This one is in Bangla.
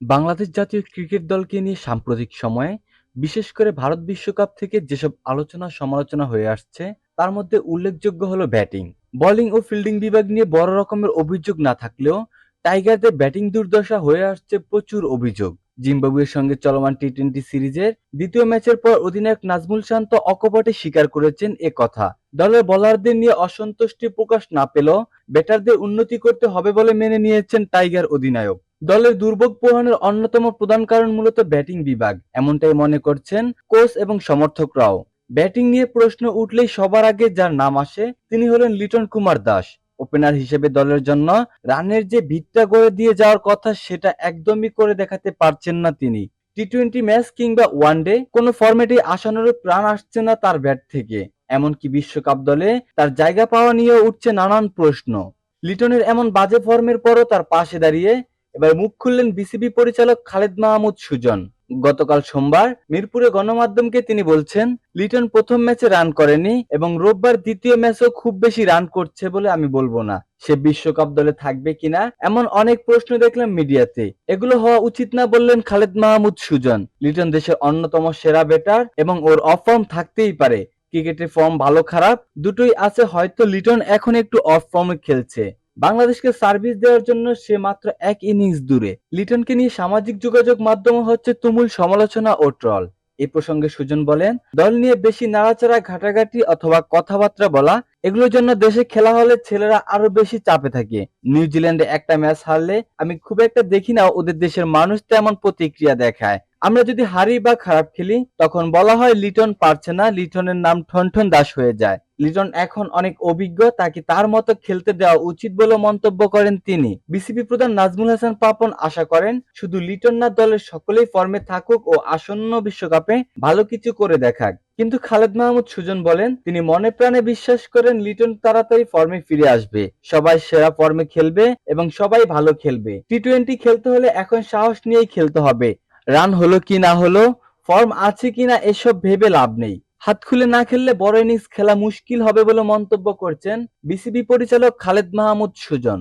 বাংলাদেশ জাতীয় ক্রিকেট দলকে নিয়ে সাম্প্রতিক সময়ে বিশেষ করে ভারত বিশ্বকাপ থেকে যেসব আলোচনা সমালোচনা হয়ে আসছে তার মধ্যে উল্লেখযোগ্য হলো ব্যাটিং, বোলিং ও ফিল্ডিং বিভাগ নিয়ে বড় রকমের অভিযোগ না থাকলেও টাইগারদের ব্যাটিং দুর্দশা হয়ে আসছে প্রচুর অভিযোগ। জিম্বাবুয়ের সঙ্গে চলমান টি-20 সিরিজের দ্বিতীয় ম্যাচের পর অধিনায়ক নাজমুল শান্ত অকপটে স্বীকার করেছেন এ কথা। দলের বোলারদের নিয়ে অসন্তুষ্টি প্রকাশ না পেলেও ব্যাটারদের উন্নতি করতে হবে বলে মেনে নিয়েছেন টাইগার অধিনায়ক। দলের দুর্ভোগ পোহানোর অন্যতম প্রধান কারণ মূলত ব্যাটিং বিভাগ, এমনটাই মনে করছেন কোচ এবং সমর্থকরাও। ব্যাটিং নিয়ে প্রশ্ন উঠলেই সবার আগে যার নাম আসে তিনি হলেন লিটন কুমার দাস। ওপেনার হিসেবে দলের জন্য রানের যে ভিতটা গড়ে দিয়ে যাওয়ার কথা সেটা একদমই করে দেখাতে পারছেন না তিনি। টি-20 ম্যাচ কিংবা ওয়ানডে কোনো ফরম্যাটে আশানুরূপ রান আসছে না তার ব্যাট থেকে। এমনকি বিশ্বকাপ দলে তার জায়গা পাওয়া নিয়েও উঠছে নানান প্রশ্ন। লিটনের এমন বাজে ফর্মের পরও তার পাশে দাঁড়িয়ে এবার মুখ খুললেন বিসিবি পরিচালক খালেদ মাহমুদ সুজন। গতকাল সোমবার মিরপুরে গণমাধ্যমকে তিনি বলছেন, লিটন প্রথম ম্যাচে রান করেনি এবং রোববার দ্বিতীয় ম্যাচেও খুব বেশি রান করছে বলে আমি বলবো না। সে বিশ্বকাপ দলে থাকবে কিনা এমন অনেক প্রশ্ন দেখলাম মিডিয়াতে, এগুলো হওয়া উচিত না বললেন খালেদ মাহমুদ সুজন। লিটন দেশের অন্যতম সেরা ব্যাটার এবং ওর অফ ফর্ম থাকতেই পারে। ক্রিকেটের ফর্ম ভালো খারাপ দুটোই আছে, হয়তো লিটন এখন একটু অফ ফর্মে খেলছে। বাংলাদেশকে সার্ভিস দেওয়ার জন্য সে মাত্র এক ইনিংস দূরে। লিটনকে নিয়ে সামাজিক যোগাযোগ মাধ্যমে হচ্ছে তুমুল সমালোচনা ও ট্রল। এই প্রসঙ্গে সুজন বলেন, দল নিয়ে বেশি নাড়াচাড়া, ঘাটাঘাটি অথবা কথাবার্তা বলা, এগুলোর জন্য দেশে খেলা হলে ছেলেরা আরো বেশি চাপে থাকে। নিউজিল্যান্ডে একটা ম্যাচ হারলে আমি খুব একটা দেখি না ওদের দেশের মানুষ তেমন প্রতিক্রিয়া দেখায়। আমরা যদি হারি বা খারাপ খেলি তখন বলা হয় লিটন পারছে না, লিটনের নাম ঠনঠন দাস হয়ে যায়। লিটন এখন অনেক অভিজ্ঞ, তাকে তার মতো খেলতে দেওয়া উচিত বলে মন্তব্য করেন তিনি। বিসিবি প্রধান নাজমুল হাসান পাপন আশা করেন শুধু লিটন না, দলের সকলেই ফর্মে থাকুক ও আসন্ন বিশ্বকাপে ভালো কিছু করে দেখাক। কিন্তু খালেদ মাহমুদ সুজন বলেন, তিনি মনে প্রাণে বিশ্বাস করেন লিটন তাড়াতাড়ি ফর্মে ফিরে আসবে। সবাই সেরা ফর্মে খেলবে এবং সবাই ভালো খেলবে। টি-20 খেলতে হলে এখন সাহস নিয়েই খেলতে হবে। রান হলো কি না হলো, ফর্ম আছে কিনা এসব ভেবে লাভ নেই। হাত খুলে না খেললে বড় ইনিংস খেলা মুশকিল হবে বলে মন্তব্য করছেন বিসিবি পরিচালক খালেদ মাহমুদ সুজন।